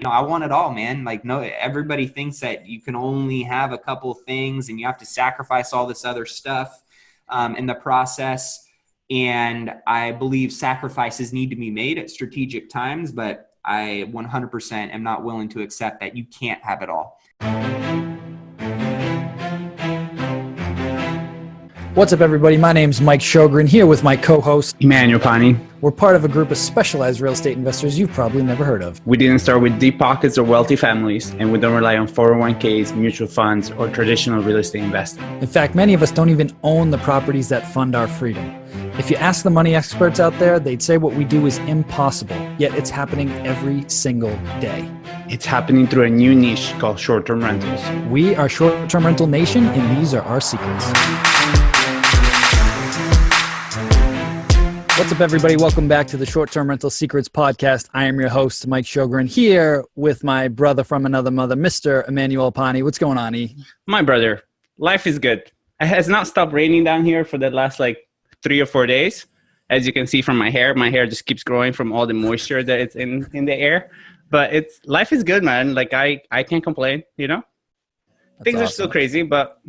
I want it all, man. Like, no, everybody thinks that you can only have a couple things and you have to sacrifice all this other stuff in the process. And I believe sacrifices need to be made at strategic times, but I 100% am not willing to accept that you can't have it all. What's up, everybody? My name's Mike Sjogren, here with my co-host, Emmanuel Pani. We're part of a group of specialized real estate investors you've probably never heard of. We didn't start with deep pockets or wealthy families, and we don't rely on 401ks, mutual funds, or traditional real estate investing. In fact, many of us don't even own the properties that fund our freedom. If you ask the money experts out there, they'd say what we do is impossible, yet it's happening every single day. It's happening through a new niche called short-term rentals. We are Short-Term Rental Nation, and these are our secrets. What's up, everybody? Welcome back to the Short-Term Rental Secrets podcast. I am your host, Mike Sjogren, here with my brother from another mother, Mr. Emmanuel Pani. What's going on, E? My brother, life is good. It has not stopped raining down here for the last 3 or 4 days. As you can see from my hair just keeps growing from all the moisture that it's in the air. But life is good, man. I can't complain, Things awesome. Are still crazy, but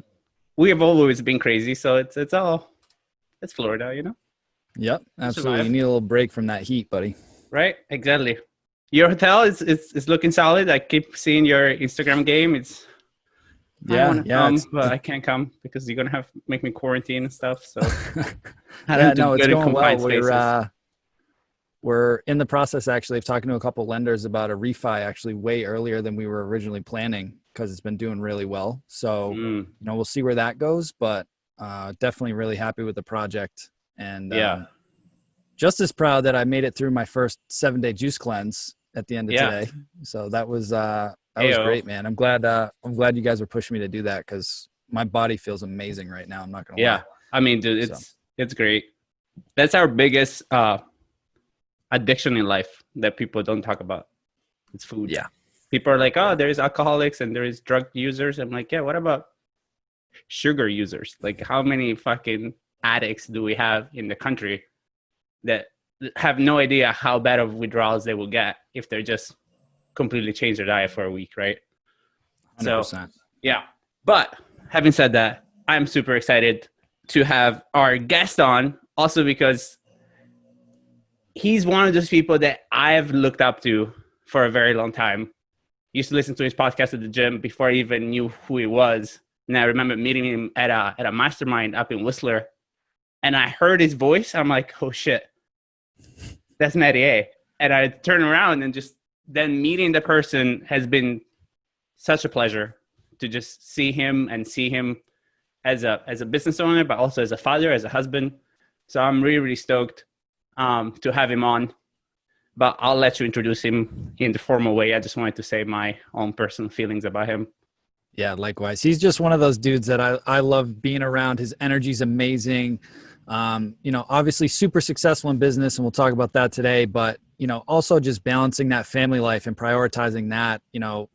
we have always been crazy. So it's Florida, Yep, absolutely. You need a little break from that heat, buddy. Right, exactly. Your hotel is looking solid. I keep seeing your Instagram game. But I can't come because you're gonna make me quarantine and stuff. So it's going well. We're in the process actually of talking to a couple lenders about a refi actually way earlier than we were originally planning because it's been doing really well. So we'll see where that goes, but definitely really happy with the project. And just as proud that I made it through my first 7-day juice cleanse at the end of today. So that was great, man. I'm glad you guys were pushing me to do that because my body feels amazing right now. I'm not gonna lie. Yeah, I mean, dude, it's great. That's our biggest addiction in life that people don't talk about. It's food. Yeah, people are like, oh, there's alcoholics and there's drug users. I'm like, yeah, what about sugar users? Like, how many fucking addicts do we have in the country that have no idea how bad of withdrawals they will get if they're just completely change their diet for a week, right? 100%. So, yeah. But having said that, I'm super excited to have our guest on, also because he's one of those people that I've looked up to for a very long time. Used to listen to his podcast at the gym before I even knew who he was. And I remember meeting him at a mastermind up in Whistler. And I heard his voice. I'm like, oh, shit, that's Matty A. And I turn around and then meeting the person has been such a pleasure to just see him as a business owner, but also as a father, as a husband. So I'm really, really stoked to have him on. But I'll let you introduce him in the formal way. I just wanted to say my own personal feelings about him. Yeah, likewise. He's just one of those dudes that I love being around. His energy's amazing. Obviously super successful in business, and we'll talk about that today, but, also just balancing that family life and prioritizing that,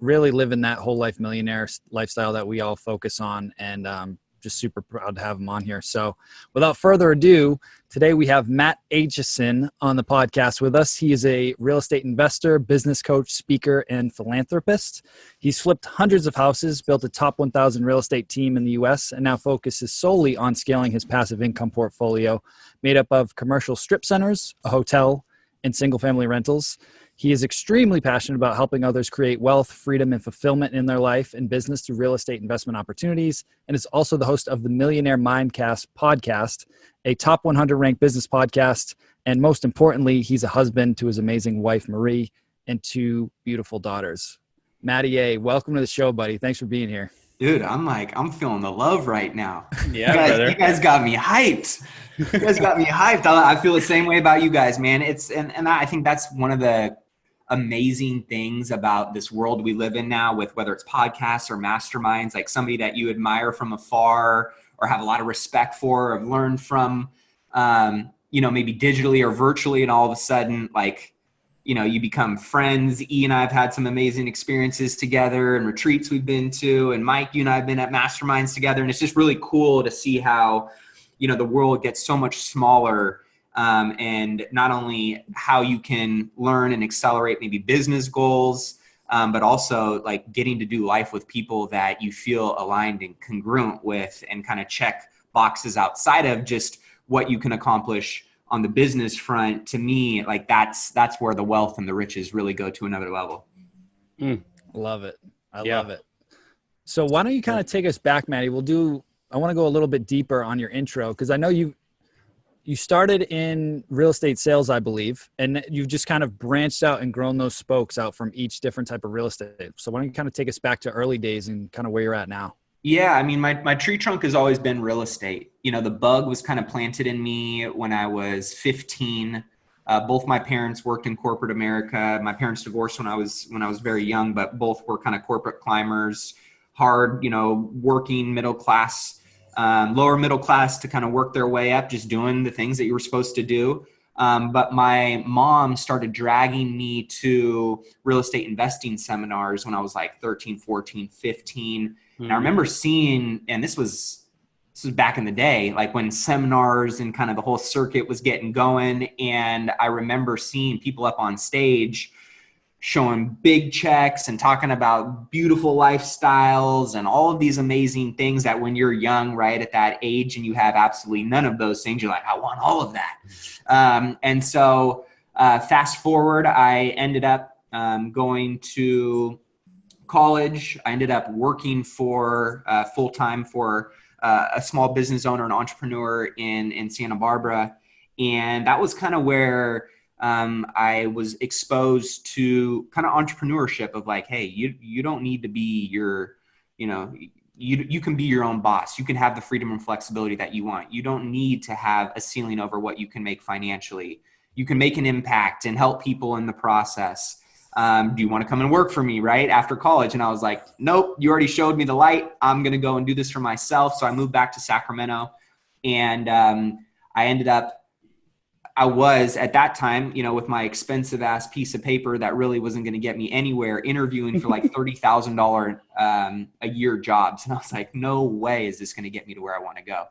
really living that whole life millionaire lifestyle that we all focus on, and just super proud to have him on here. So without further ado, today we have Matty Aitchison on the podcast with us. He is a real estate investor, business coach, speaker, and philanthropist. He's flipped hundreds of houses, built a top 1,000 real estate team in the U.S., and now focuses solely on scaling his passive income portfolio made up of commercial strip centers, a hotel, and single-family rentals. He is extremely passionate about helping others create wealth, freedom, and fulfillment in their life and business through real estate investment opportunities, and is also the host of the Millionaire Mindcast podcast, a top 100 ranked business podcast. And most importantly, he's a husband to his amazing wife, Marie, and 2 beautiful daughters. Matty A., welcome to the show, buddy. Thanks for being here. Dude, I'm feeling the love right now. Yeah, you guys got me hyped. I feel the same way about you guys, man. And I think that's one of the amazing things about this world we live in now, with whether it's podcasts or masterminds, like somebody that you admire from afar or have a lot of respect for or have learned from, maybe digitally or virtually, and all of a sudden, you become friends. E and I have had some amazing experiences together and retreats we've been to, and Mike, you and I have been at masterminds together. And it's just really cool to see how, the world gets so much smaller, and not only how you can learn and accelerate maybe business goals, but also like getting to do life with people that you feel aligned and congruent with, and kind of check boxes outside of just what you can accomplish on the business front. To me, like that's where the wealth and the riches really go to another level. Love it. I love it. So why don't you kind of take us back, Matty? I want to go a little bit deeper on your intro, because I know you started in real estate sales, I believe, and you've just kind of branched out and grown those spokes out from each different type of real estate. So why don't you kind of take us back to early days and kind of where you're at now? Yeah, I mean, my tree trunk has always been real estate. You know, the bug was kind of planted in me when I was 15. Both my parents worked in corporate America. My parents divorced when I was very young, but both were kind of corporate climbers, hard, working middle class, lower middle class to kind of work their way up, just doing the things that you were supposed to do. But my mom started dragging me to real estate investing seminars when I was like 13, 14, 15. And I remember seeing, and this was back in the day, like when seminars and kind of the whole circuit was getting going. And I remember seeing people up on stage showing big checks and talking about beautiful lifestyles and all of these amazing things that when you're young, right, at that age, and you have absolutely none of those things, you're like, I want all of that. And so fast forward, I ended up going to college. I ended up working for full-time for a small business owner, an entrepreneur in Santa Barbara. And that was kind of where I was exposed to kind of entrepreneurship of like, hey, you don't need to be you can be your own boss. You can have the freedom and flexibility that you want. You don't need to have a ceiling over what you can make financially. You can make an impact and help people in the process. Do you want to come and work for me, right, after college? And I was like, nope, you already showed me the light. I'm going to go and do this for myself. So I moved back to Sacramento, and I was at that time, with my expensive ass piece of paper that really wasn't going to get me anywhere, interviewing for like $30,000 a year jobs. And I was like, no way is this going to get me to where I want to go.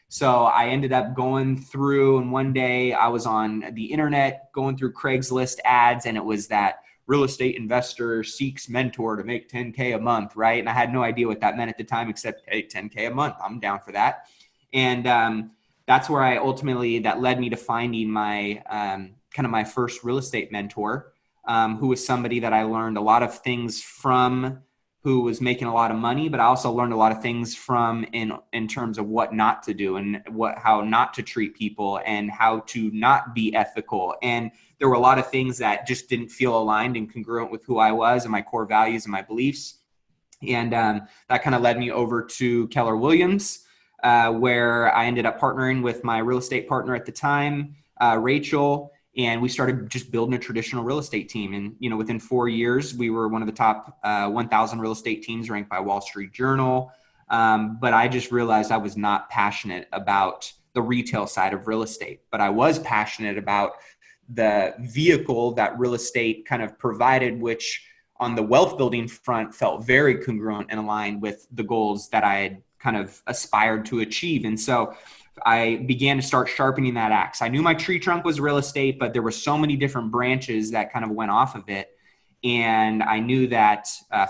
So I ended up going through, and one day I was on the internet going through Craigslist ads, and it was that real estate investor seeks mentor to make 10K a month, right? And I had no idea what that meant at the time, except, hey, 10K a month, I'm down for that. And that's where that led me to finding my kind of my first real estate mentor, who was somebody that I learned a lot of things from, who was making a lot of money, but I also learned a lot of things from in terms of what not to do and how not to treat people and how to not be ethical. And there were a lot of things that just didn't feel aligned and congruent with who I was and my core values and my beliefs. And that kind of led me over to Keller Williams, where I ended up partnering with my real estate partner at the time, Rachel, and we started just building a traditional real estate team. And, within 4 years, we were one of the top 1,000 real estate teams ranked by Wall Street Journal. But I just realized I was not passionate about the retail side of real estate, but I was passionate about the vehicle that real estate kind of provided, which on the wealth building front felt very congruent and aligned with the goals that I had kind of aspired to achieve. And so I began to start sharpening that axe. I knew my tree trunk was real estate, but there were so many different branches that kind of went off of it. And I knew that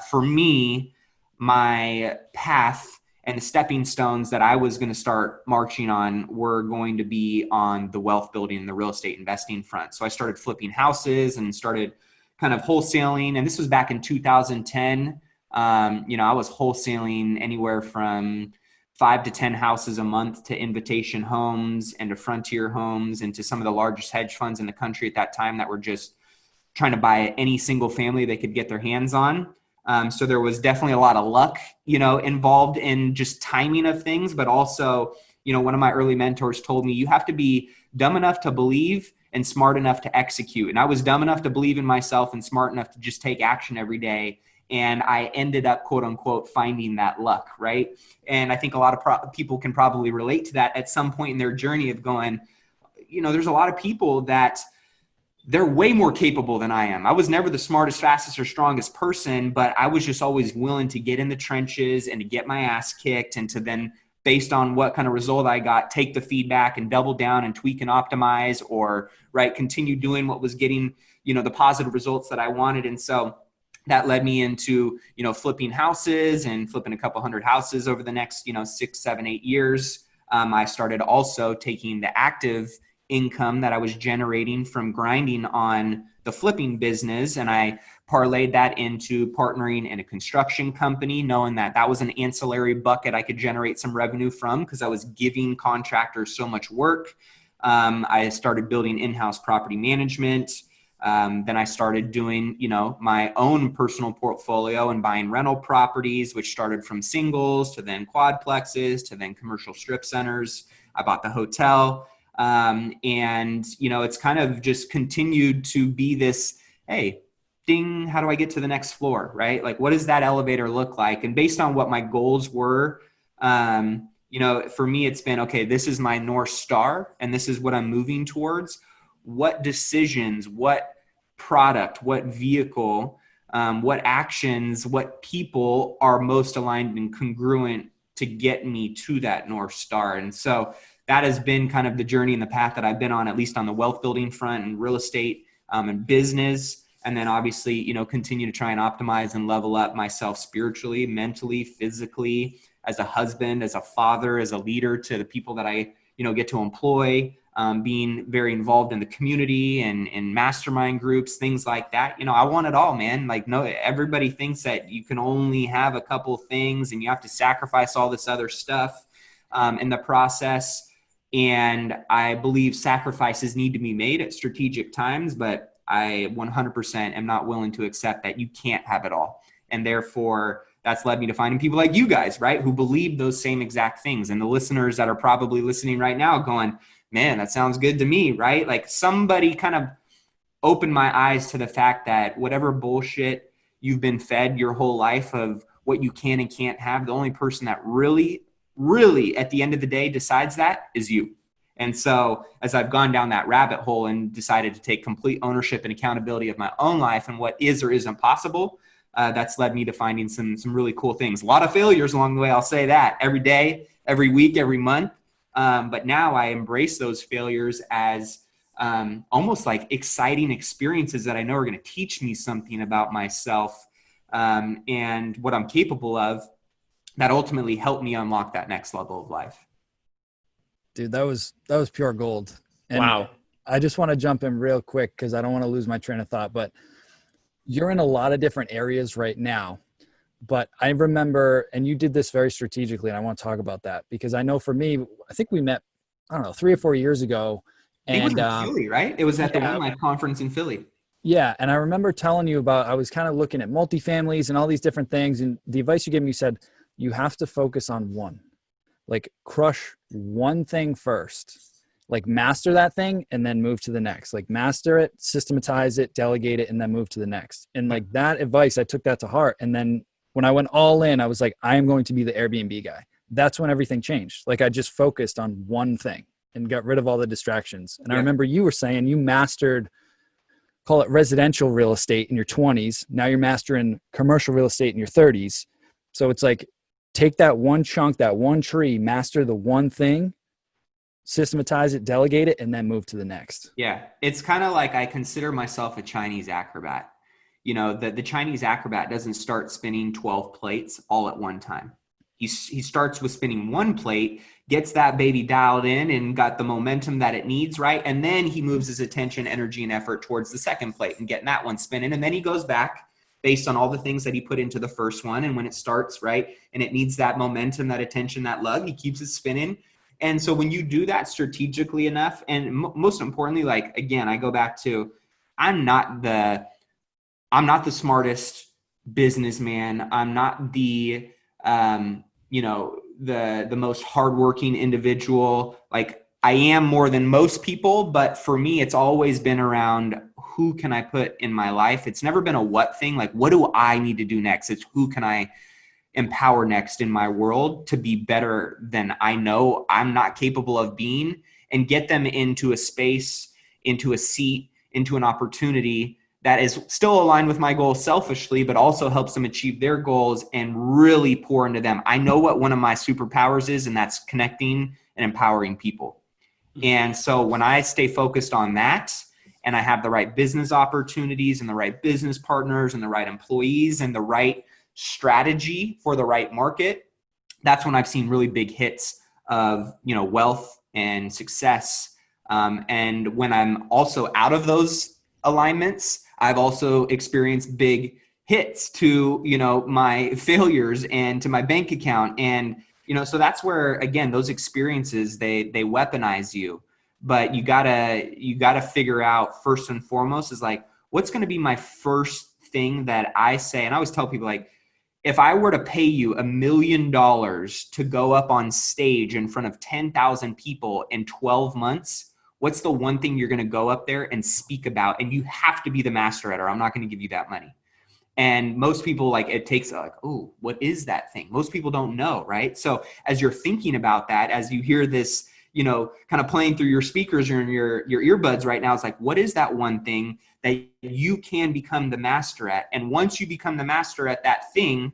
for me, my path and the stepping stones that I was going to start marching on were going to be on the wealth building and the real estate investing front. So I started flipping houses and started kind of wholesaling. And this was back in 2010. I was wholesaling anywhere from 5 to 10 houses a month to Invitation Homes and to Frontier Homes and to some of the largest hedge funds in the country at that time that were just trying to buy any single family they could get their hands on. So there was definitely a lot of luck, involved in just timing of things, but also, one of my early mentors told me you have to be dumb enough to believe and smart enough to execute. And I was dumb enough to believe in myself and smart enough to just take action every day. And I ended up, quote unquote, finding that luck, right? And I think a lot of people can probably relate to that at some point in their journey of going, there's a lot of people that they're way more capable than I am. I was never the smartest, fastest, or strongest person, but I was just always willing to get in the trenches and to get my ass kicked and to then, based on what kind of result I got, take the feedback and double down and tweak and optimize, or continue doing what was getting, the positive results that I wanted. And so that led me into, flipping houses and flipping a couple hundred houses over the next, 6, 7, 8 years. I started also taking the active income that I was generating from grinding on the flipping business, and I parlayed that into partnering in a construction company, knowing that that was an ancillary bucket I could generate some revenue from because I was giving contractors so much work. I started building in-house property management. Then I started doing, my own personal portfolio and buying rental properties, which started from singles to then quadplexes to then commercial strip centers. I bought the hotel. And, it's kind of just continued to be this, hey, ding, how do I get to the next floor, right? Like, what does that elevator look like? And based on what my goals were, for me, it's been, okay, this is my North Star and this is what I'm moving towards. What decisions, what product, what vehicle, what actions, what people are most aligned and congruent to get me to that North Star. And so that has been kind of the journey and the path that I've been on, at least on the wealth building front and real estate and business. And then obviously, continue to try and optimize and level up myself spiritually, mentally, physically, as a husband, as a father, as a leader to the people that I, get to employ, being very involved in the community and in mastermind groups, things like that. I want it all, man. Like, no, everybody thinks that you can only have a couple things and you have to sacrifice all this other stuff in the process. And I believe sacrifices need to be made at strategic times, but I 100% am not willing to accept that you can't have it all. And therefore, that's led me to finding people like you guys, right, who believe those same exact things. And the listeners that are probably listening right now going, man, that sounds good to me, right? Like, somebody kind of opened my eyes to the fact that whatever bullshit you've been fed your whole life of what you can and can't have, the only person that really at the end of the day decides that is you. And so as I've gone down that rabbit hole and decided to take complete ownership and accountability of my own life and what is or isn't possible, that's led me to finding some really cool things. A lot of failures along the way, I'll say that, every day, every week, every month. But now I embrace those failures as almost like exciting experiences that I know are going to teach me something about myself and what I'm capable of, that ultimately helped me unlock that next level of life. Dude, that was pure gold. And wow. I just want to jump in real quick because I don't want to lose my train of thought, but you're in a lot of different areas right now. But I remember, and you did this very strategically, and I want to talk about that because I know for me, I think we met, 3 or 4 years ago. And it was in Philly, right? It was at the One Life conference in Philly. Yeah. And I remember telling you about, I was kind of looking at multifamilies and all these different things. And the advice you gave me, you said, you have to focus on one, like crush one thing first, like master that thing and then move to the next, like master it, systematize it, delegate it, and then move to the next. And like that advice, I took that to heart. And then when I went all in, I was like, I am going to be the Airbnb guy. That's when everything changed. Like I just focused on one thing and got rid of all the distractions. And I remember you were saying you mastered, call it residential real estate in your 20s. Now you're mastering commercial real estate in your 30s. So it's like, take that one chunk, that one tree, master the one thing, systematize it, delegate it, and then move to the next. Yeah. It's kind of like I consider myself a Chinese acrobat. The Chinese acrobat doesn't start spinning 12 plates all at one time. He starts with spinning one plate, gets that baby dialed in and got the momentum that it needs, right? And then he moves his attention, energy, and effort towards the second plate and getting that one spinning. And then he goes back based on all the things that he put into the first one. And when it starts, right, and it needs that momentum, that attention, that lug, he keeps it spinning. And so when you do that strategically enough, and most importantly, like, again, I go back to, I'm not the smartest businessman. I'm not the most hardworking individual. Like, I am more than most people, but for me, it's always been around who can I put in my life? It's never been a what thing. Like, what do I need to do next? It's who can I empower next in my world to be better than I know I'm not capable of being, and get them into a space, into a seat, into an opportunity that is still aligned with my goals selfishly, but also helps them achieve their goals and really pour into them. I know what one of my superpowers is, and that's connecting and empowering people. And so when I stay focused on that and I have the right business opportunities and the right business partners and the right employees and the right strategy for the right market, that's when I've seen really big hits of, wealth and success. And when I'm also out of those alignments, I've also experienced big hits to, my failures and to my bank account. And, so that's where, again, those experiences, they weaponize you. But you gotta figure out first and foremost is like, what's going to be my first thing that I say? And I always tell people, like, if I were to pay you $1 million to go up on stage in front of 10,000 people in 12 months, what's the one thing you're going to go up there and speak about? And you have to be the master at it, or I'm not going to give you that money. And most people, like, it takes like, oh, what is that thing? Most people don't know, right? So as you're thinking about that, as you hear this, kind of playing through your speakers or in your earbuds right now, it's like, what is that one thing that you can become the master at? And once you become the master at that thing,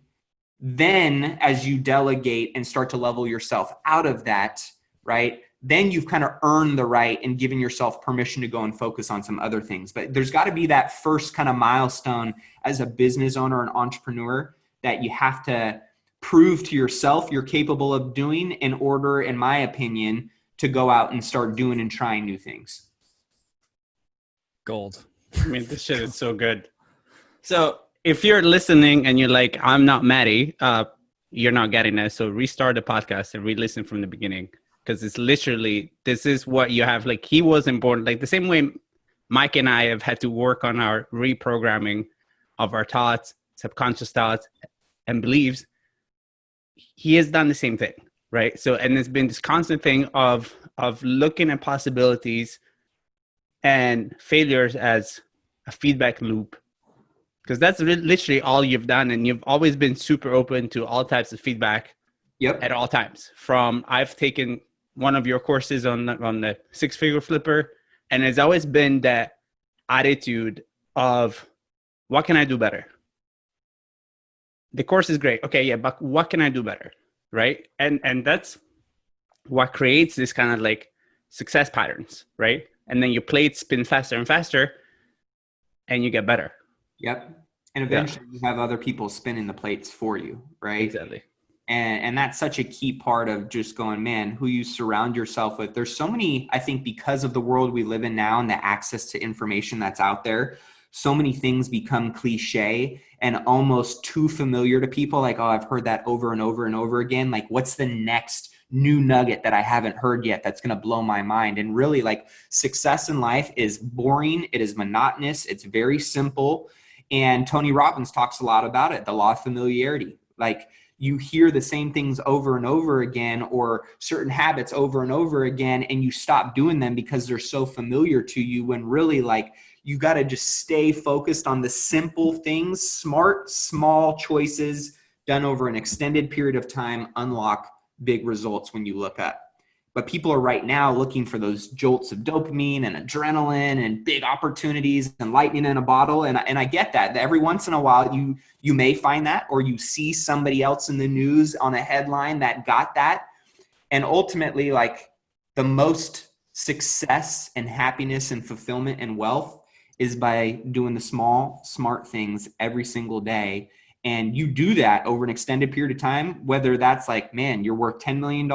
then as you delegate and start to level yourself out of that, right, then you've kind of earned the right and given yourself permission to go and focus on some other things. But there's got to be that first kind of milestone as a business owner and entrepreneur that you have to prove to yourself you're capable of doing in order, in my opinion, to go out and start doing and trying new things. Gold. I mean, this shit is so good. So if you're listening and you're like, I'm not Matty, you're not getting it. So restart the podcast and re-listen from the beginning. Because it's literally, this is what you have. Like, he was important. Like the same way Mike and I have had to work on our reprogramming of our thoughts, subconscious thoughts and beliefs. He has done the same thing, right? So, and it's been this constant thing of looking at possibilities and failures as a feedback loop. Because that's literally all you've done. And you've always been super open to all types of feedback. Yep. At all times. From, I've taken one of your courses on the six-figure flipper, and it's always been that attitude of, what can I do better? The course is great. Okay, yeah, but what can I do better? Right? And that's what creates this kind of like success patterns, right? And then your plates spin faster and faster, and you get better. Yep. And eventually you have other people spinning the plates for you, right? Exactly. And that's such a key part of just going, man, who you surround yourself with. There's so many, I think, because of the world we live in now and the access to information that's out there, so many things become cliche and almost too familiar to people. Like, oh, I've heard that over and over and over again. Like, what's the next new nugget that I haven't heard yet that's going to blow my mind? And really, like, success in life is boring. It is monotonous. It's very simple. And Tony Robbins talks a lot about it, the law of familiarity. Like, you hear the same things over and over again, or certain habits over and over again, and you stop doing them because they're so familiar to you, when really, like, you got to just stay focused on the simple things. Smart, small choices done over an extended period of time unlock big results when you look up. But people are right now looking for those jolts of dopamine and adrenaline and big opportunities and lightning in a bottle. And I get that. Every once in a while, you may find that, or you see somebody else in the news on a headline that got that. And ultimately, like, the most success and happiness and fulfillment and wealth is by doing the small, smart things every single day. And you do that over an extended period of time, whether that's like, man, you're worth $10 million,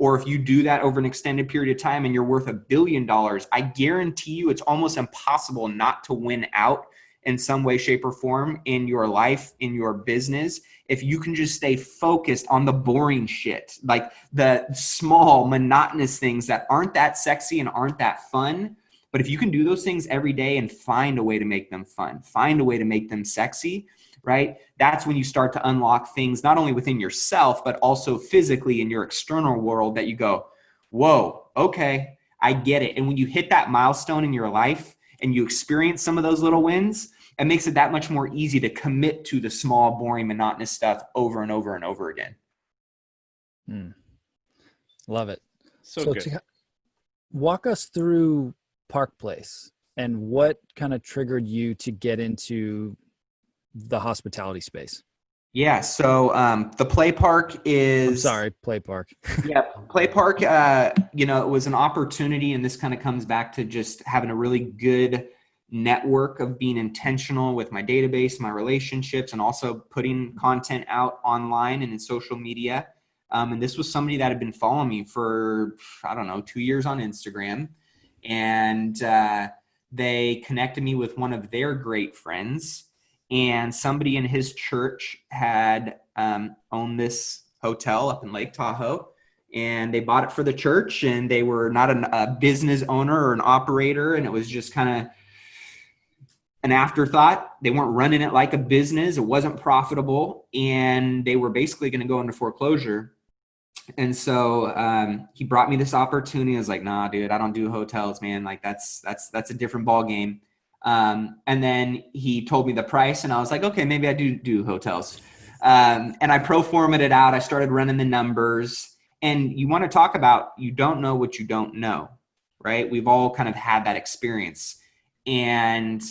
or if you do that over an extended period of time and you're worth $1 billion, I guarantee you it's almost impossible not to win out in some way, shape, or form in your life, in your business, if you can just stay focused on the boring shit, like the small, monotonous things that aren't that sexy and aren't that fun. But if you can do those things every day and find a way to make them fun, find a way to make them sexy, right? That's when you start to unlock things, not only within yourself, but also physically in your external world, that you go, whoa, okay, I get it. And when you hit that milestone in your life and you experience some of those little wins, it makes it that much more easy to commit to the small, boring, monotonous stuff over and over and over again. Love it. So good. Walk us through Park Place and what kind of triggered you to get into the hospitality space. Yeah. So the Play Park is. I'm sorry, Play Park. Yeah, Play Park, it was an opportunity, and this kind of comes back to just having a really good network of being intentional with my database, my relationships, and also putting content out online and in social media. And this was somebody that had been following me for, I don't know, 2 years on Instagram. And they connected me with one of their great friends, and somebody in his church had owned this hotel up in Lake Tahoe, and they bought it for the church, and they were not a business owner or an operator, and it was just kind of an afterthought. They weren't running it like a business. It wasn't profitable, and they were basically going to go into foreclosure. And so he brought me this opportunity. I was like, nah, dude, I don't do hotels, man. Like that's a different ball game. And then he told me the price, and I was like, okay, maybe I do hotels. And I pro-formed it out. I started running the numbers. And you want to talk about, you don't know what you don't know, right? We've all kind of had that experience. And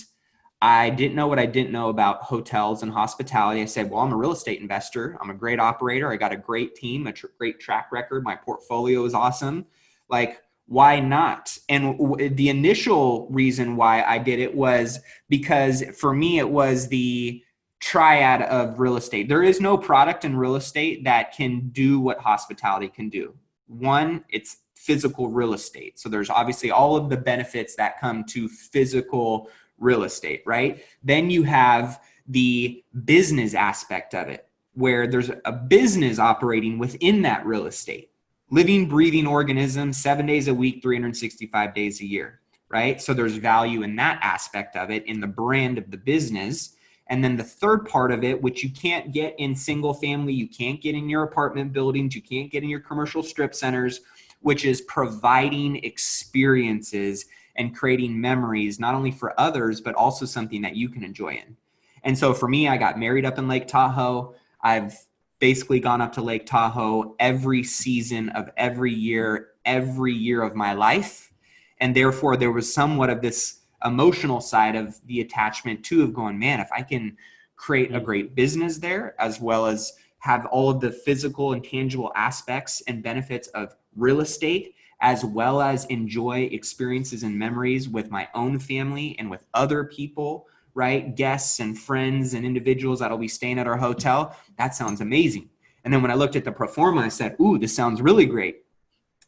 I didn't know what I didn't know about hotels and hospitality. I said, well, I'm a real estate investor. I'm a great operator. I got a great team, great track record. My portfolio is awesome. Like, why not? And the initial reason why I did it was because for me, it was the triad of real estate. There is no product in real estate that can do what hospitality can do. One, it's physical real estate. So there's obviously all of the benefits that come to physical real estate, right? Then you have the business aspect of it, where there's a business operating within that real estate. Living, breathing organism, 7 days a week, 365 days a year, right? So there's value in that aspect of it, in the brand of the business. And then the third part of it, which you can't get in single family, you can't get in your apartment buildings, you can't get in your commercial strip centers, which is providing experiences and creating memories, not only for others, but also something that you can enjoy in. And so for me, I got married up in Lake Tahoe. I've basically gone up to Lake Tahoe every season of every year of my life. And therefore there was somewhat of this emotional side of the attachment too, of going, man, if I can create a great business there, as well as have all of the physical and tangible aspects and benefits of real estate, as well as enjoy experiences and memories with my own family and with other people, right? Guests and friends and individuals that'll be staying at our hotel. That sounds amazing. And then when I looked at the pro forma, I said, ooh, this sounds really great.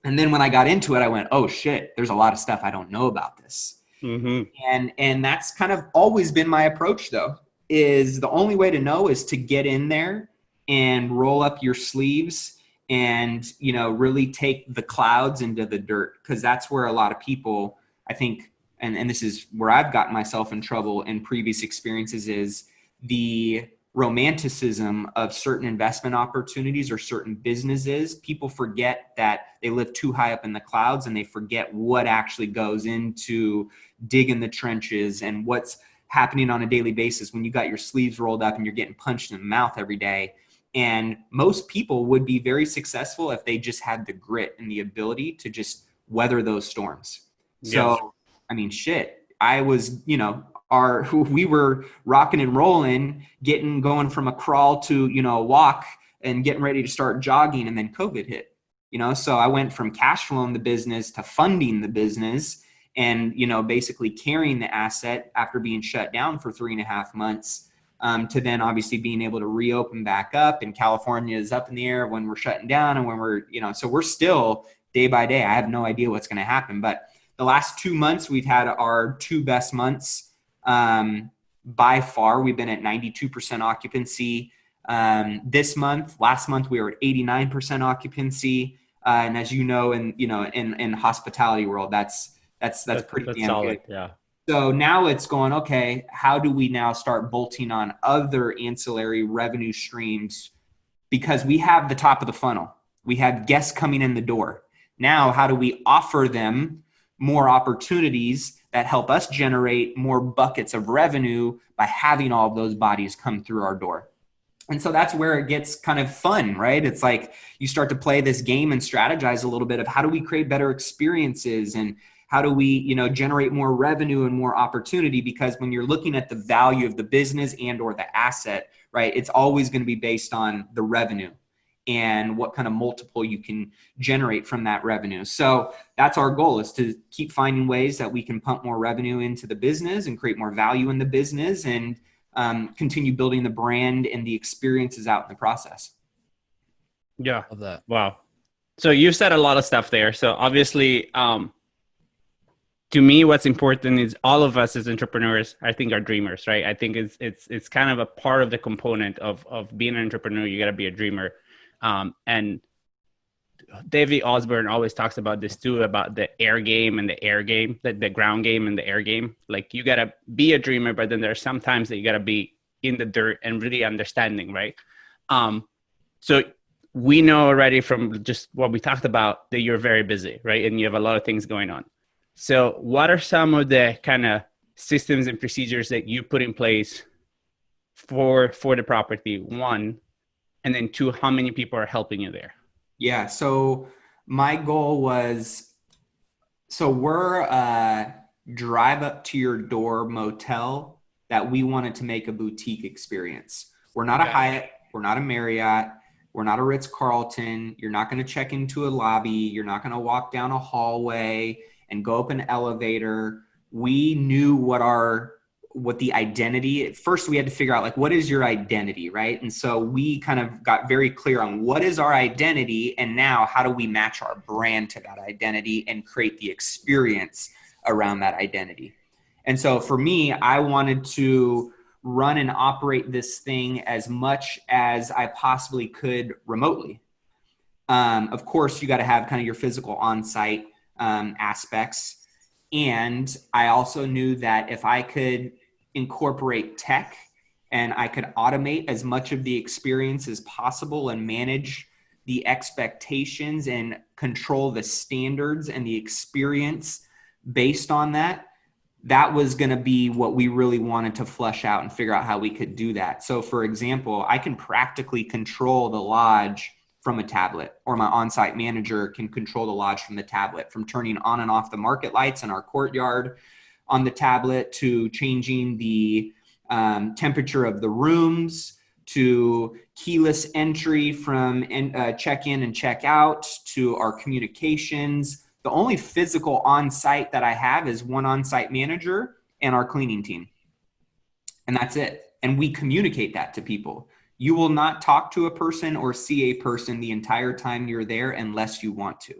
And then when I got into it, I went, oh shit, there's a lot of stuff I don't know about this. Mm-hmm. And that's kind of always been my approach though, is the only way to know is to get in there and roll up your sleeves and, really take the clouds into the dirt. Cause that's where a lot of people, I think, and this is where I've gotten myself in trouble in previous experiences, is the romanticism of certain investment opportunities or certain businesses. People forget that they live too high up in the clouds, and they forget what actually goes into digging the trenches and what's happening on a daily basis when you got your sleeves rolled up and you're getting punched in the mouth every day. And most people would be very successful if they just had the grit and the ability to just weather those storms. Yes. So, I mean, shit, I was, we were rocking and rolling, going from a crawl to, a walk and getting ready to start jogging. And then COVID hit, so I went from cash flowing the business to funding the business and, basically carrying the asset after being shut down for 3.5 months. To then obviously being able to reopen back up, and California is up in the air when we're shutting down and when we're, so we're still day by day. I have no idea what's going to happen, but the last 2 months we've had our 2 best months. By far, we've been at 92% occupancy. Last month we were at 89% occupancy. And as you know, in hospitality world, that's pretty damn solid, good. Yeah. So now it's going, okay, how do we now start bolting on other ancillary revenue streams? Because we have the top of the funnel. We have guests coming in the door. Now, how do we offer them more opportunities that help us generate more buckets of revenue by having all of those bodies come through our door? And so that's where it gets kind of fun, right? It's like you start to play this game and strategize a little bit of how do we create better experiences, and How do we, generate more revenue and more opportunity? Because when you're looking at the value of the business and or the asset, right, it's always going to be based on the revenue and what kind of multiple you can generate from that revenue. So that's our goal, is to keep finding ways that we can pump more revenue into the business and create more value in the business, and continue building the brand and the experiences out in the process. Yeah. Love that. Wow. So you've said a lot of stuff there. So obviously, to me, what's important is all of us as entrepreneurs, I think, are dreamers, right? I think it's kind of a part of the component of being an entrepreneur. You got to be a dreamer. And David Osborne always talks about this too, about the air game and the air game, the ground game and the air game. Like, you got to be a dreamer, but then there's sometimes that you got to be in the dirt and really understanding, right? So we know already from just what we talked about that you're very busy, right? And you have a lot of things going on. So what are some of the kind of systems and procedures that you put in place for the property, one, and then two, how many people are helping you there? Yeah. So my goal was, we're a drive up to your door motel that we wanted to make a boutique experience. We're not a Hyatt. We're not a Marriott. We're not a Ritz-Carlton. You're not going to check into a lobby. You're not going to walk down a hallway and go up an elevator. We knew what the identity, at first we had to figure out, like, what is your identity, right? And so we kind of got very clear on what is our identity, and now how do we match our brand to that identity and create the experience around that identity. And so for me, I wanted to run and operate this thing as much as I possibly could remotely. Of course, you got to have kind of your physical on-site aspects. And I also knew that if I could incorporate tech and I could automate as much of the experience as possible and manage the expectations and control the standards and the experience based on that, that was going to be what we really wanted to flesh out and figure out how we could do that. So for example, I can practically control the lodge from a tablet, or my on-site manager can control the lodge from the tablet, from turning on and off the market lights in our courtyard on the tablet, to changing the temperature of the rooms, to keyless entry from check-in and check-out, to our communications. The only physical on-site that I have is one on-site manager and our cleaning team. And that's it. And we communicate that to people. You will not talk to a person or see a person the entire time you're there unless you want to.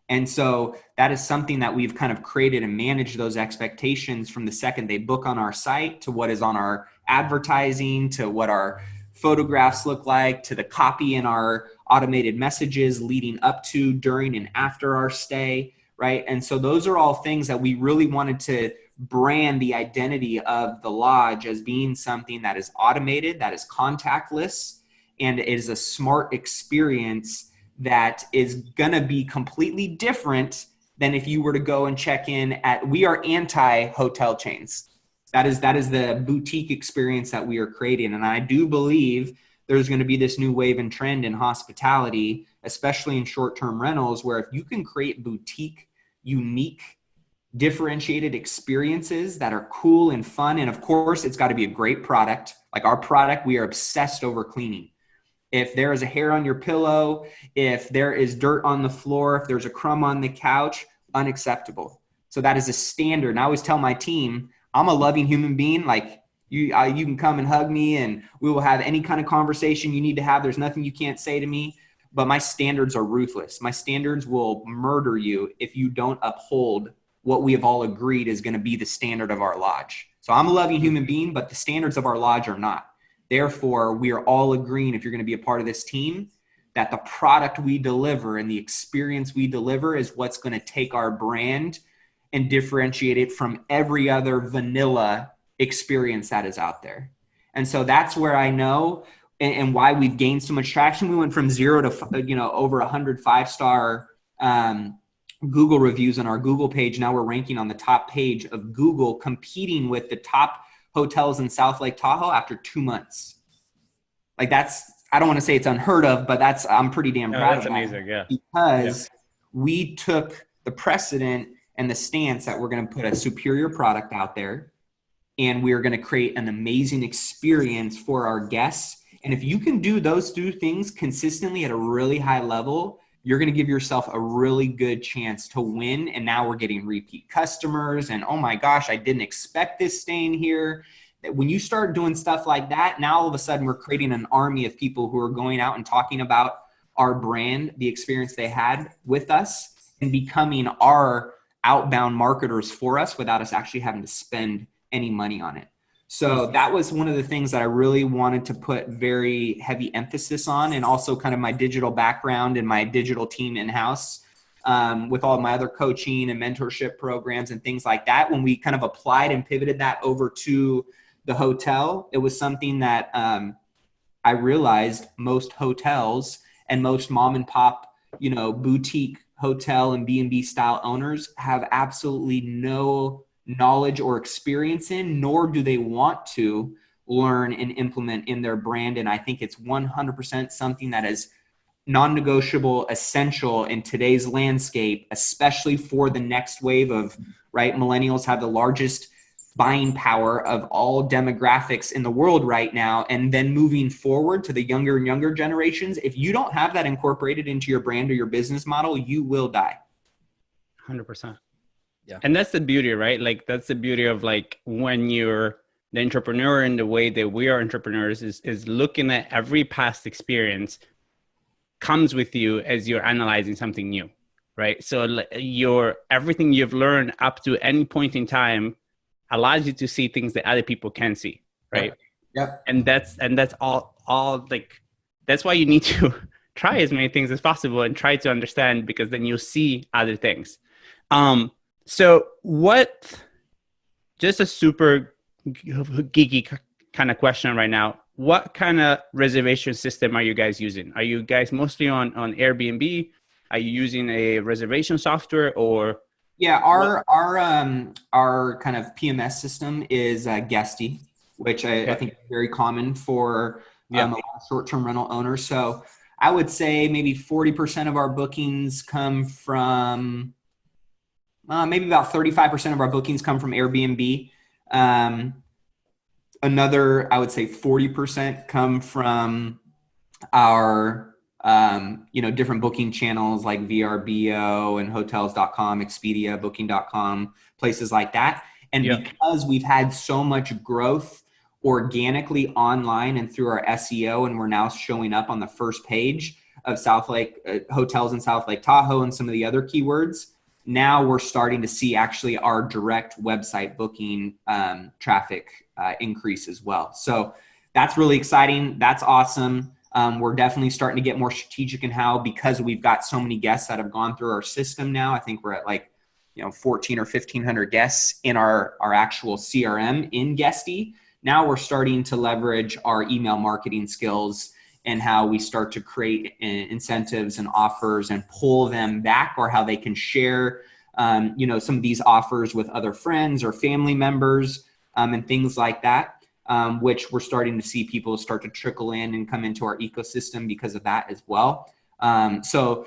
And so that is something that we've kind of created and managed those expectations from the second they book on our site, to what is on our advertising, to what our photographs look like, to the copy in our automated messages leading up to, during, and after our stay, right? And so those are all things that we really wanted to brand the identity of the lodge as being something that is automated, that is contactless, and is a smart experience that is going to be completely different than if you were to go and check in at, we are anti-hotel chains. That is the boutique experience that we are creating. And I do believe there's going to be this new wave and trend in hospitality, especially in short-term rentals, where if you can create boutique, unique, differentiated experiences that are cool and fun. And of course, it's got to be a great product. Like our product, we are obsessed over cleaning. If there is a hair on your pillow, if there is dirt on the floor, if there's a crumb on the couch, unacceptable. So that is a standard. And I always tell my team, I'm a loving human being. Like you can come and hug me and we will have any kind of conversation you need to have. There's nothing you can't say to me, but my standards are ruthless. My standards will murder you if you don't uphold what we have all agreed is going to be the standard of our lodge. So I'm a loving human being, but the standards of our lodge are not. Therefore, we are all agreeing, if you're going to be a part of this team, that the product we deliver and the experience we deliver is what's going to take our brand and differentiate it from every other vanilla experience that is out there. And so that's where I know and why we've gained so much traction. We went from 0 to over 100 5-star Google reviews on our Google page. Now we're ranking on the top page of Google, competing with the top hotels in South Lake Tahoe after 2 months. Like that's, I don't want to say it's unheard of, but I'm pretty damn proud of that. That's amazing, yeah. Because we took the precedent and the stance that we're going to put a superior product out there, and we're going to create an amazing experience for our guests. And if you can do those two things consistently at a really high level, you're going to give yourself a really good chance to win. And now we're getting repeat customers, and oh my gosh, I didn't expect this staying here. When you start doing stuff like that, now all of a sudden we're creating an army of people who are going out and talking about our brand, the experience they had with us, and becoming our outbound marketers for us without us actually having to spend any money on it. So that was one of the things that I really wanted to put very heavy emphasis on, and also kind of my digital background and my digital team in-house with all of my other coaching and mentorship programs and things like that. When we kind of applied and pivoted that over to the hotel, it was something that I realized most hotels and most mom and pop, boutique hotel and B&B style owners have absolutely no knowledge or experience in, nor do they want to learn and implement in their brand. And I think it's 100% something that is non-negotiable, essential in today's landscape, especially for the next wave of, right? Millennials have the largest buying power of all demographics in the world right now. And then moving forward to the younger and younger generations, if you don't have that incorporated into your brand or your business model, you will die. 100%. Yeah. And that's the beauty, right? Like, that's the beauty of like when you're the entrepreneur in the way that we are entrepreneurs is looking at every past experience comes with you as you're analyzing something new, right? So everything you've learned up to any point in time allows you to see things that other people can see, right? Yep. And that's all like, that's why you need to try as many things as possible and try to understand, because then you'll see other things. So just a super geeky kind of question right now, what kind of reservation system are you guys using? Are you guys mostly on Airbnb? Are you using a reservation software or? Yeah, our kind of PMS system is Guesty, which I think is very common for a lot of short-term rental owners. So I would say maybe 40% of our bookings come from, maybe about 35% of our bookings come from Airbnb. Another, I would say 40% come from our different booking channels like VRBO and hotels.com, Expedia, booking.com, places like that. And because we've had so much growth organically online and through our SEO, and we're now showing up on the first page of South Lake hotels in South Lake Tahoe and some of the other keywords, now we're starting to see actually our direct website booking traffic increase as well. So that's really exciting. That's awesome. We're definitely starting to get more strategic in how, because we've got so many guests that have gone through our system now. I think we're at 14 or 1,500 guests in our actual CRM in Guesty. Now we're starting to leverage our email marketing skills and how we start to create incentives and offers and pull them back, or how they can share, some of these offers with other friends or family members and things like that. Which we're starting to see people start to trickle in and come into our ecosystem because of that as well. So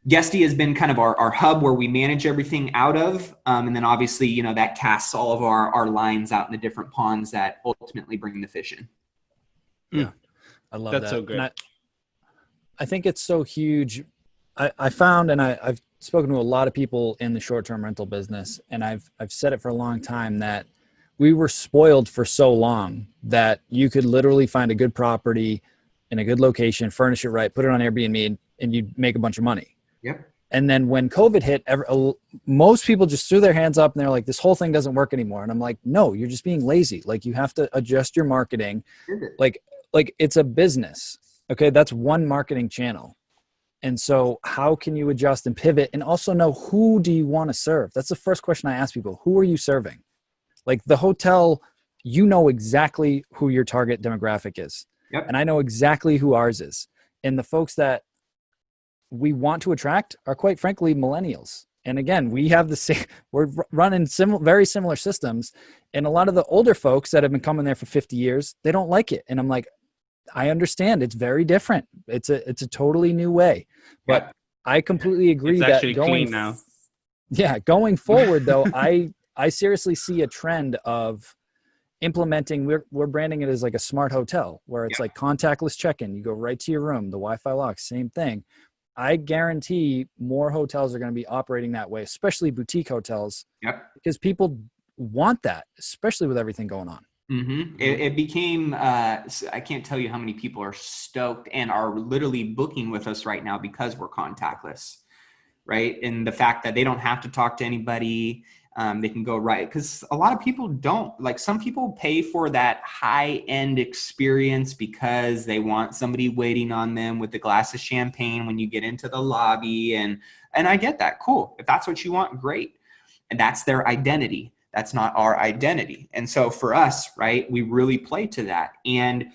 Guesty has been kind of our hub where we manage everything out of. And then obviously, that casts all of our lines out in the different ponds that ultimately bring the fish in. Yeah, I love that. That's so good. And I think it's so huge. I found, and I've spoken to a lot of people in the short-term rental business, and I've said it for a long time, that we were spoiled for so long that you could literally find a good property in a good location, furnish it right, put it on Airbnb, and you'd make a bunch of money. Yep. And then when COVID hit, most people just threw their hands up and they're like, this whole thing doesn't work anymore. And I'm like, no, you're just being lazy. Like, you have to adjust your marketing. Like it's a business. Okay. That's one marketing channel. And so how can you adjust and pivot, and also know, who do you want to serve? That's the first question I ask people. Who are you serving? Like the hotel, exactly who your target demographic is. Yep. And I know exactly who ours is. And the folks that we want to attract are, quite frankly, millennials. And again, we're running very similar systems. And a lot of the older folks that have been coming there for 50 years, they don't like it. And I'm like, I understand, it's very different. It's a totally new way, but I completely agree it's that actually going clean now. Yeah. Going forward though, I seriously see a trend of implementing, we're branding it as like a smart hotel where it's like contactless check-in. You go right to your room, the Wi-Fi lock, same thing. I guarantee more hotels are going to be operating that way, especially boutique hotels, because people want that, especially with everything going on. Mm-hmm. It became, I can't tell you how many people are stoked and are literally booking with us right now because we're contactless, right? And the fact that they don't have to talk to anybody, they can go right. Because a lot of people don't, like some people pay for that high-end experience because they want somebody waiting on them with a glass of champagne when you get into the lobby. And I get that. Cool. If that's what you want, great. And that's their identity. That's not our identity. And so for us, right, we really play to that. And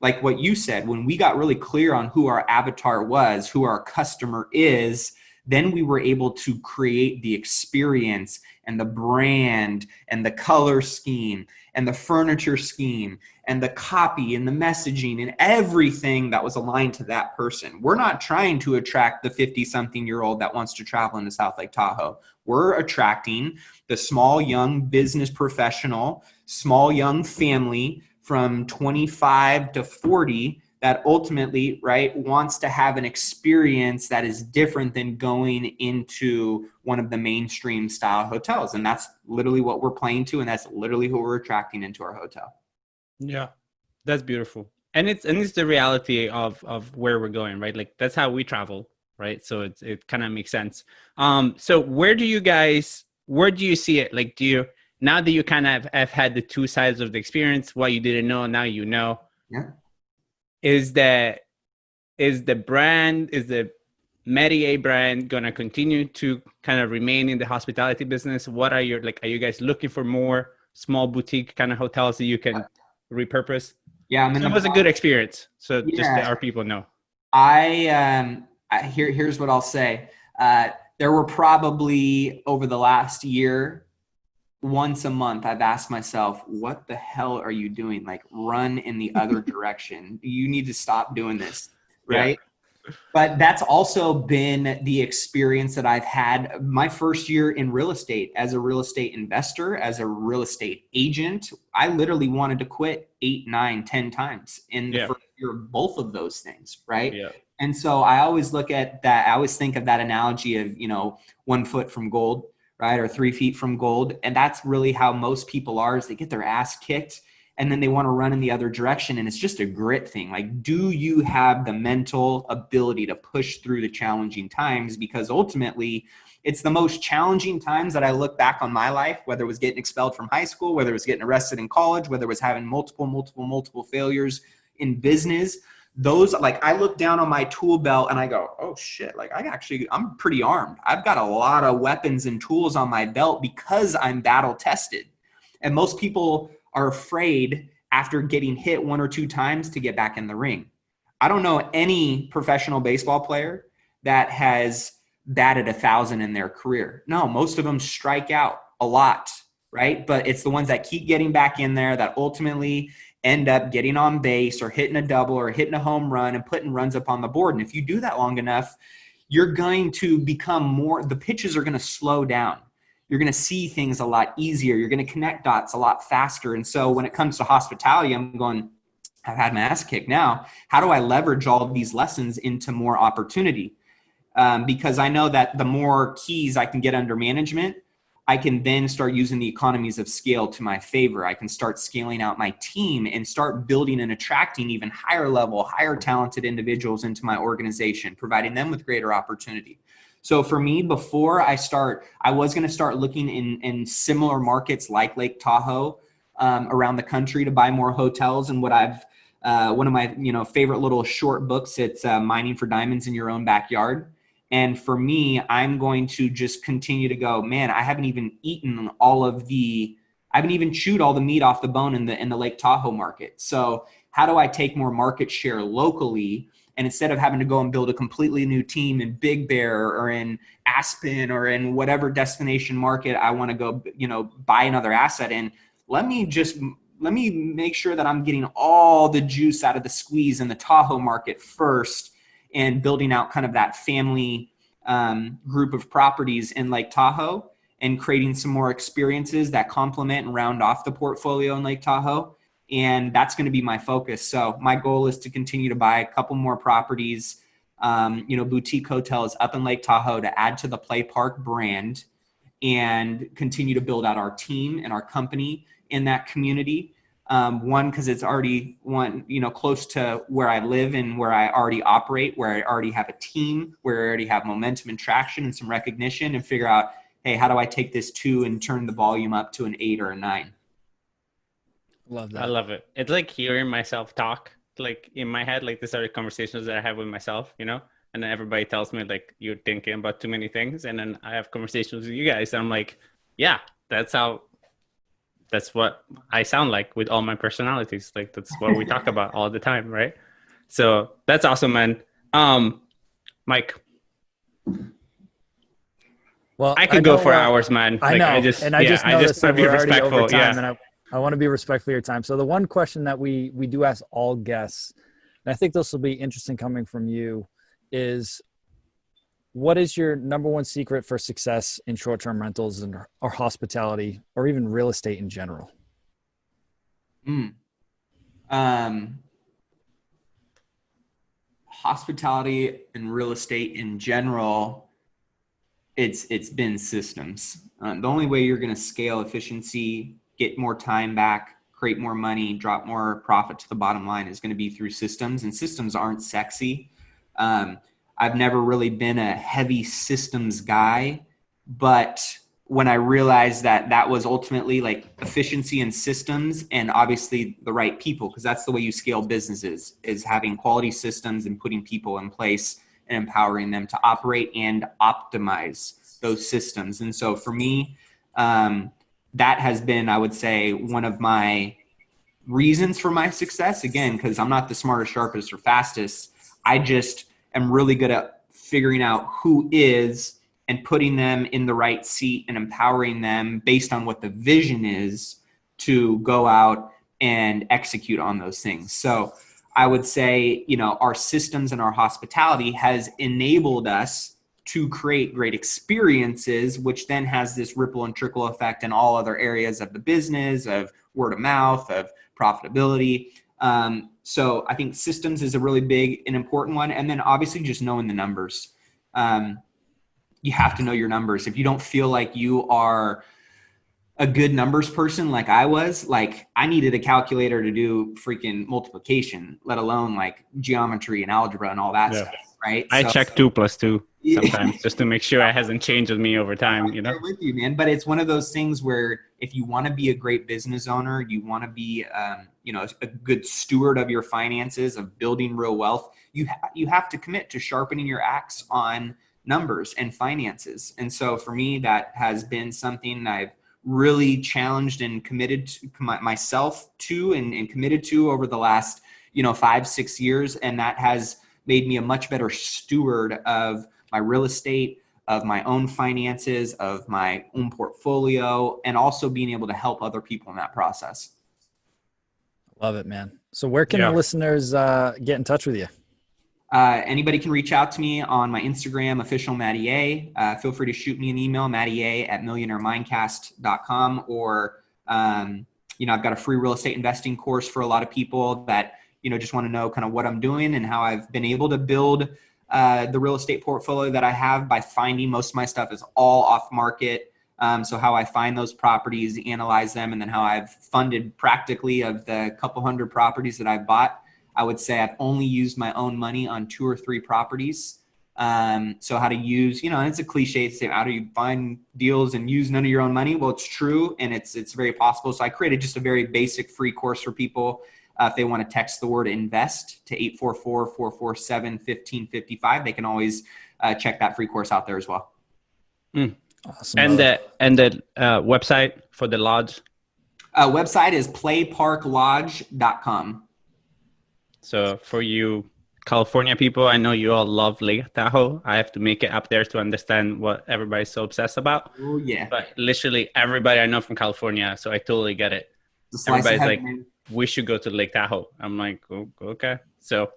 like what you said, when we got really clear on who our avatar was, who our customer is, then we were able to create the experience and the brand and the color scheme and the furniture scheme and the copy and the messaging and everything that was aligned to that person. We're not trying to attract the 50-something-year-old that wants to travel into South Lake Tahoe. We're attracting the small, young business professional, small, young family from 25 to 40 that ultimately, right, wants to have an experience that is different than going into one of the mainstream style hotels. And that's literally what we're playing to. And that's literally who we're attracting into our hotel. Yeah, that's beautiful. And it's the reality of where we're going, right? Like that's how we travel, right? So it kind of makes sense. So where do you see it? Like, now that you kind of have had the two sides of the experience, what you didn't know, now you know. Yeah. Is the Matty A brand going to continue to kind of remain in the hospitality business? What are you guys looking for more small boutique kind of hotels that you can repurpose? Yeah. It was a good experience. So just let our people know. Here's what I'll say. There were probably over the last year, once a month, I've asked myself, what the hell are you doing? Like, run in the other direction. You need to stop doing this, right? Yeah. But that's also been the experience that I've had my first year in real estate as a real estate investor, as a real estate agent. I literally wanted to quit 8, 9, 10 times in the first year of both of those things, right? Yeah. And so I always look at that. I always think of that analogy of, 1 foot from gold, right? Or 3 feet from gold. And that's really how most people are, is they get their ass kicked and then they want to run in the other direction. And it's just a grit thing. Like, do you have the mental ability to push through the challenging times? Because ultimately it's the most challenging times that I look back on my life, whether it was getting expelled from high school, whether it was getting arrested in college, whether it was having multiple failures in business. Those, like, I look down on my tool belt and I go, oh shit, like I'm pretty armed. I've got a lot of weapons and tools on my belt because I'm battle tested. And most people are afraid after getting hit 1 or 2 times to get back in the ring. I don't know any professional baseball player that has batted 1,000 in their career. No, most of them strike out a lot, right? But it's the ones that keep getting back in there that ultimately end up getting on base or hitting a double or hitting a home run and putting runs up on the board. And if you do that long enough, you're going to become the pitches are going to slow down. You're going to see things a lot easier. You're going to connect dots a lot faster. And so when it comes to hospitality, I'm going, I've had my ass kicked now. How do I leverage all of these lessons into more opportunity? Because I know that the more keys I can get under management, I can then start using the economies of scale to my favor. I can start scaling out my team and start building and attracting even higher level, higher talented individuals into my organization, providing them with greater opportunity. So for me, before I was going to start looking in similar markets like Lake Tahoe around the country to buy more hotels. And what one of my favorite little short books, it's Mining for Diamonds in Your Own Backyard. And for me, I'm going to just continue to go, man, I haven't even chewed all the meat off the bone in the Lake Tahoe market. So how do I take more market share locally? And instead of having to go and build a completely new team in Big Bear or in Aspen or in whatever destination market I want to go, buy another asset in, let me make sure that I'm getting all the juice out of the squeeze in the Tahoe market first, and building out kind of that family group of properties in Lake Tahoe and creating some more experiences that complement and round off the portfolio in Lake Tahoe. And that's going to be my focus. So my goal is to continue to buy a couple more properties, boutique hotels up in Lake Tahoe to add to the Play Park brand and continue to build out our team and our company in that community. One, because it's already close to where I live and where I already operate, where I already have a team, where I already have momentum and traction and some recognition, and figure out, hey, how do I take this 2 and turn the volume up to an 8 or a 9? Love that. I love it. It's like hearing myself talk, like in my head, like these are the conversations that I have with myself, and then everybody tells me like, you're thinking about too many things. And then I have conversations with you guys. And I'm like, yeah, that's what I sound like with all my personalities. Like that's what we talk about all the time. Right. So that's awesome, man. Mike. Well, I could go for hours, man. I know. I just want to be respectful. And I want to be respectful of your time. So the one question that we do ask all guests, and I think this will be interesting coming from you, is what is your number one secret for success in short-term rentals or hospitality or even real estate in general? Hospitality and real estate in general, it's been systems. The only way you're going to scale efficiency, get more time back, create more money, drop more profit to the bottom line is going to be through systems, and systems aren't sexy. I've never really been a heavy systems guy, but when I realized that was ultimately like efficiency and systems and obviously the right people, because that's the way you scale businesses, is having quality systems and putting people in place and empowering them to operate and optimize those systems. And so for me, that has been, I would say, one of my reasons for my success. Again, because I'm not the smartest, sharpest, or fastest. I just am really good at figuring out who is and putting them in the right seat and empowering them based on what the vision is to go out and execute on those things. So I would say, our systems and our hospitality has enabled us to create great experiences, which then has this ripple and trickle effect in all other areas of the business, of word of mouth, of profitability. So I think systems is a really big and important one. And then obviously just knowing the numbers. You have to know your numbers. If you don't feel like you are a good numbers person like I was, like I needed a calculator to do freaking multiplication, let alone like geometry and algebra and all that stuff, right? I check 2 + 2 sometimes just to make sure it hasn't changed with me over time, I'm with you, man. But it's one of those things where if you want to be a great business owner, you want to be, a good steward of your finances, of building real wealth, you have to commit to sharpening your axe on numbers and finances. And so for me, that has been something I've really challenged and committed to myself to and committed to over the last, 5-6 years. And that has made me a much better steward of my real estate, of my own finances, of my own portfolio, and also being able to help other people in that process. Love it, man. So where can the listeners get in touch with you? Anybody can reach out to me on my Instagram, official Matty A. Feel free to shoot me an email, mattya@millionairemindcast.com, or, I've got a free real estate investing course for a lot of people that, just want to know kind of what I'm doing and how I've been able to build the real estate portfolio that I have by finding most of my stuff is all off market. So how I find those properties, analyze them, and then how I've funded practically of the couple hundred properties that I've bought. I would say I've only used my own money on 2 or 3 properties. So how to use, and it's a cliche to say, how do you find deals and use none of your own money? Well, it's true. And it's very possible. So I created just a very basic free course for people. If they want to text the word invest to 844-447-1555, they can always check that free course out there as well. Awesome. And the website for the lodge? Website is playparklodge.com. So for you California people, I know you all love Lake Tahoe. I have to make it up there to understand what everybody's so obsessed about. Oh, yeah. But literally everybody I know from California, so I totally get it. Everybody's like, we should go to Lake Tahoe. I'm like, okay. So,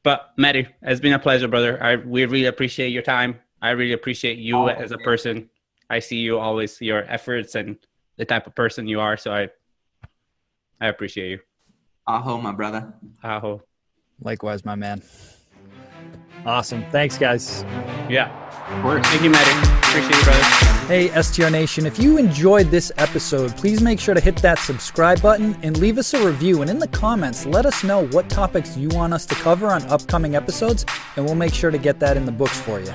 but Matty, it's been a pleasure, brother. We really appreciate your time. I really appreciate you as a person. I see you always, your efforts and the type of person you are. So I appreciate you. Aho, my brother. Aho. Likewise, my man. Awesome. Thanks, guys. Yeah. Of course. Thank you, Matty. Appreciate you, brother. Hey, STR Nation, if you enjoyed this episode, please make sure to hit that subscribe button and leave us a review. And in the comments, let us know what topics you want us to cover on upcoming episodes, and we'll make sure to get that in the books for you.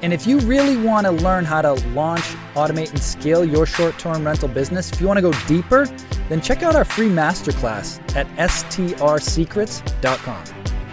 And if you really want to learn how to launch, automate, and scale your short-term rental business, if you want to go deeper, then check out our free masterclass at strsecrets.com.